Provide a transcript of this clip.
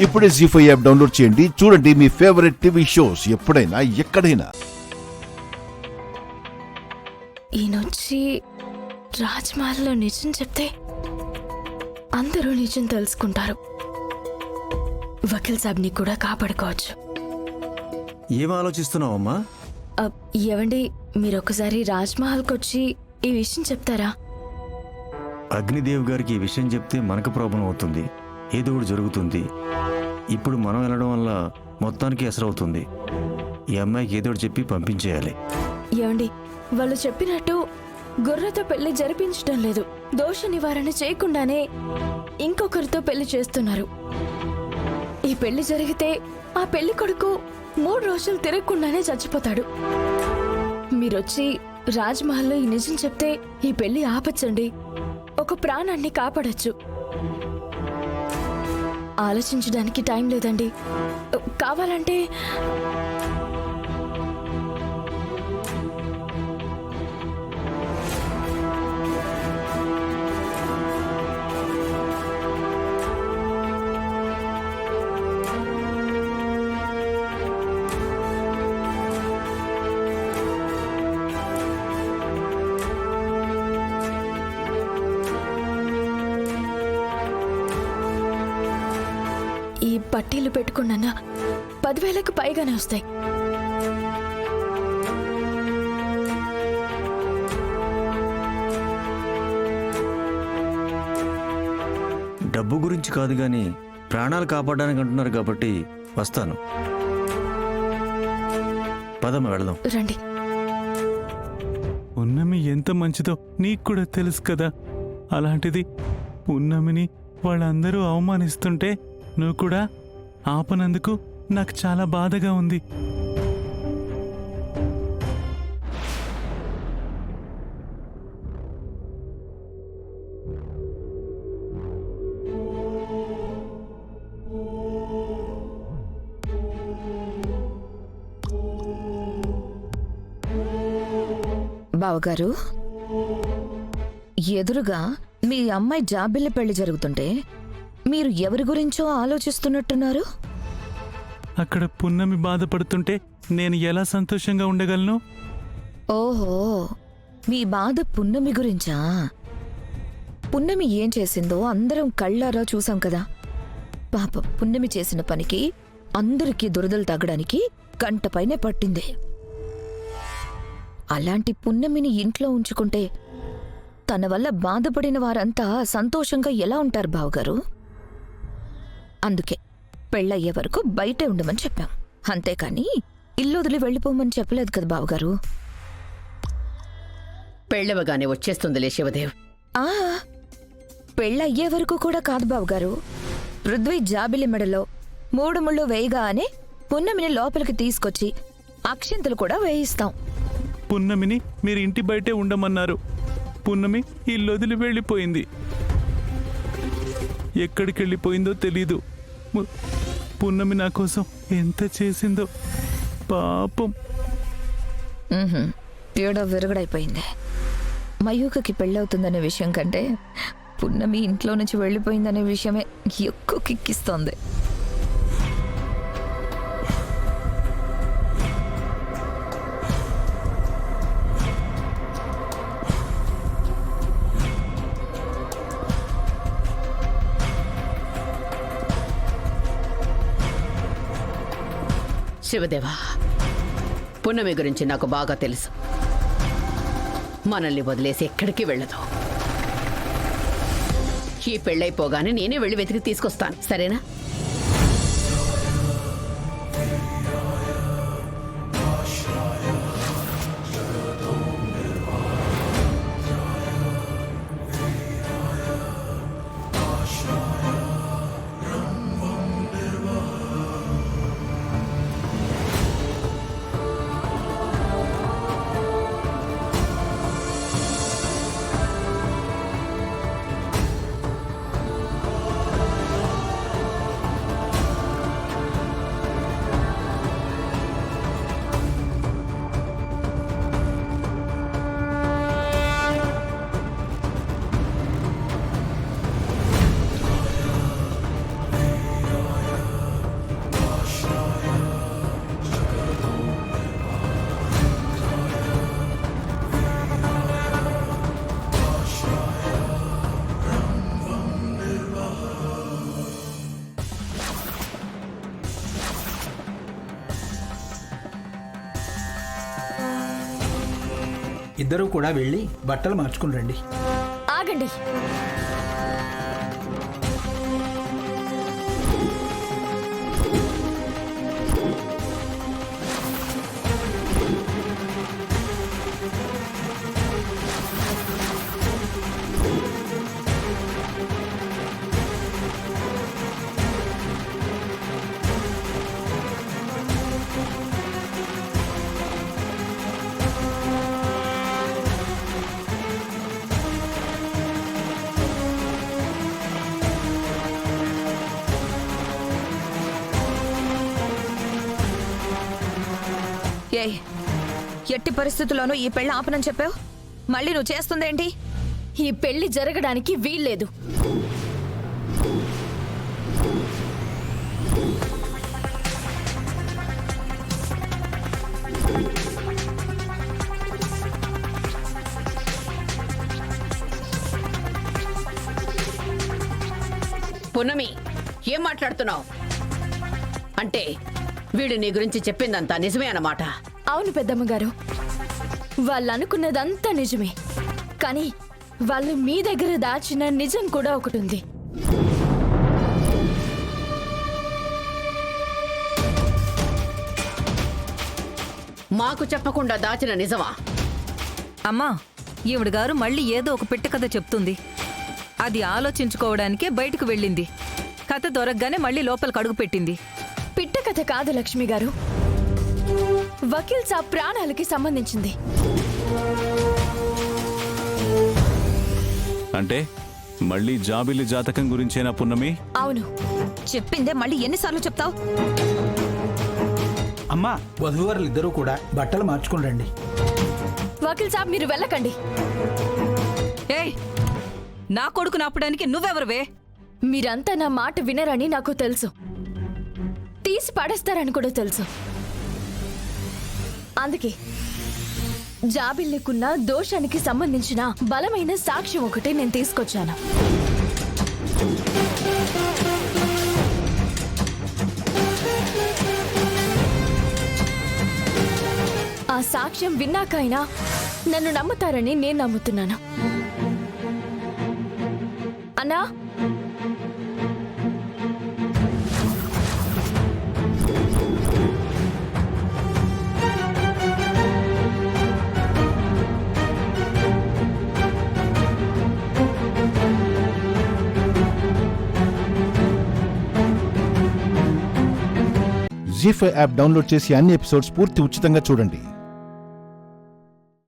ఇప్పుడే జీ5 app download చేయండి. చూడండి మీ ఫేవరెట్ టీవీ షోస్ ఎప్పుడైనా ఎక్కడైనా. ఈయనొచ్చి రాజ్మహల్లో నిజం చెప్తే అందరూ నిజం తెలుసుకుంటారు. వకీల్ సాబ్ని కూడా కాపాడుకోవచ్చు. ఏం ఆలోచిస్తున్నావమ్మా? ఏవండి, మీరొకసారి రాజ్మహల్కి వచ్చి ఈ విషయం చెప్తారా? అగ్నిదేవ్ గారికి ఈ విషయం చెప్తే మనకు ప్రాబ్లం అవుతుంది. ఏదో ఒకటి జరుగుతుంది. ఇప్పుడు మనం వెళ్ళడం వల్ల మొత్తానికి ఎసరవుతుంది. ఈ అమ్మాయికి ఏదో ఒకటి చెప్పి పంపించేయాలి. ఏవండి, వాళ్ళు చెప్పినట్టు గుర్రతో పెళ్లి జరిపించడం లేదు. దోష నివారణ చేయకుండానే ఇంకొకరితో పెళ్లి చేస్తున్నారు. ఈ పెళ్లి జరిగితే ఆ పెళ్లి కొడుకు 3 రోజులు తిరగకుండానే చచ్చిపోతాడు. మీరొచ్చి రాజ్మహల్లో ఈ నిజం చెప్తే ఈ పెళ్లి ఆపచ్చండి. ఒక ప్రాణాన్ని కాపాడచ్చు. ఆలోచించడానికి టైం లేదండి. కావాలంటే ఈ పట్టీలు పెట్టుకున్నా 10,000కు పైగానే వస్తాయి. డబ్బు గురించి కాదు గాని ప్రాణాలు కాపాడడానికి అంటున్నారు కాబట్టి వస్తాను. పదమ్మ వెళదాం. రండి. పున్నమి ఎంత మంచిదో నీకు కూడా తెలుసు కదా. అలాంటిది పున్నమిని వాళ్ళందరూ అవమానిస్తుంటే నువ్వు కూడా ఆపనందుకు నాకు చాలా బాధగా ఉంది. బావగారు, ఎదురుగా మీ అమ్మాయి జాబిల్లి పెళ్లి జరుగుతుంటే మీరు ఎవరి గురించో ఆలోచిస్తున్నట్టున్నారు. అక్కడ పున్నమి బాధపడుతుంటే నేను ఎలా సంతోషంగా ఉండగలను? ఓహో, మీ బాధ పున్నమి గురించా? పున్నమి ఏం చేసిందో అందరం కళ్ళారా చూసాం కదా. పాప పున్నమి చేసిన పనికి అందరికీ దురదలు తగ్గడానికి గంట పైనే పట్టింది. అలాంటి పున్నమిని ఇంట్లో ఉంచుకుంటే తన వల్ల బాధపడిన వారంతా సంతోషంగా ఎలా ఉంటారు బావగారు? అందుకే పెళ్ళయ్యే వరకు బయటే ఉండమని చెప్పాం. అంతేకాని ఇల్లు వదిలి వెళ్ళిపోమని చెప్పలేదు కదా బావగారు. పెళ్ళవగానే వచ్చేస్తుందిలే శివదేవ్. పెళ్ళయ్యే వరకు కూడా కాదు బావగారు. పృథ్వీ జాబిలి మెడలో 3 ముళ్ళు వేయగానే పున్నమిని లోపలికి తీసుకొచ్చి అక్షింతలు కూడా వేయిస్తాం. పున్నమిని మీరు ఇంటి బయటే ఉండమన్నారు. పున్నమి ఇల్లు వదిలి వెళ్ళిపోయింది. ఎక్కడికి వెళ్ళిపోయిందో తెలీదు. పున్నమి నా కోసం ఎంత చేసిందో పాపం. పీడ విరగడైపోయింది. మయూకకి పెళ్ళవుతుందనే విషయం కంటే పున్నమి ఇంట్లో నుంచి వెళ్ళిపోయిందనే విషయమే ఎక్కువ కిక్కిస్తోంది. శివదేవా, పున్నమి గురించి నాకు బాగా తెలుసు. మనల్ని వదిలేసి ఎక్కడికి వెళ్ళదు. ఈ పెళ్ళైపోగానే నేనే వెళ్ళి వెతికి తీసుకొస్తాను, సరేనా? ఇద్దరూ కూడా వెళ్ళి బట్టలు మార్చుకుని రండి. ఆగండి. ఏయ్, ఎట్టి పరిస్థితుల్లోనూ ఈ పెళ్ళి ఆపనని చెప్పావు, మళ్ళీ నువ్వు చేస్తుందేంటి? ఈ పెళ్లి జరగడానికి వీల్లేదు. పున్నమి, ఏం మాట్లాడుతున్నావు? అంటే వీడు నీ గురించి చెప్పిందంతా నిజమే అన్నమాట. అవును పెద్దమ్మ గారు, వాళ్ళు అనుకున్నదంతా నిజమే. కానీ వాళ్ళు మీ దగ్గర దాచిన నిజం కూడా ఒకటి ఉంది. మాకు చెప్పకుండా దాచిన నిజమా? అమ్మా, ఈవిడ గారు మళ్ళీ ఏదో ఒక పిట్ట కథ చెప్తుంది. అది ఆలోచించుకోవడానికే బయటకు వెళ్ళింది. కథ దొరకగానే మళ్ళీ లోపలికి అడుగు పెట్టింది. పిట్ట కథ కాదు లక్ష్మి గారు, వకీల్ సాబ్ ప్రాణాలకి సంబంధించింది. అంటే మళ్ళీ జాబిలి జాతకం గురించేనా పున్నమి? అవును. చెప్పిందే మళ్ళీ ఎన్నిసార్లు చెప్తావు? అమ్మా, వధూవరులు ఇద్దరూ కూడా బట్టలు మార్చుకుని రండి. వకీల్ సాబ్ మీరు వెళ్ళకండి. ఏయ్, నా కొడుకుని ఆపడానికి నువ్వెవరువే? మీరంతా నా మాట వినరని నాకు తెలుసు, తీసి పడేస్తారని కూడా తెలుసు. అందుకే జాబిల్లికున్న దోషానికి సంబంధించిన బలమైన సాక్ష్యం ఒకటి నేను తీసుకొచ్చాను. ఆ సాక్ష్యం విన్నాకైనా నన్ను నమ్ముతారని నేను నమ్ముతున్నాను. అన్నా, జీ5 యాప్ డౌన్లోడ్ చేసి అన్ని ఎపిసోడ్స్ పూర్తి ఉచితంగా చూడండి.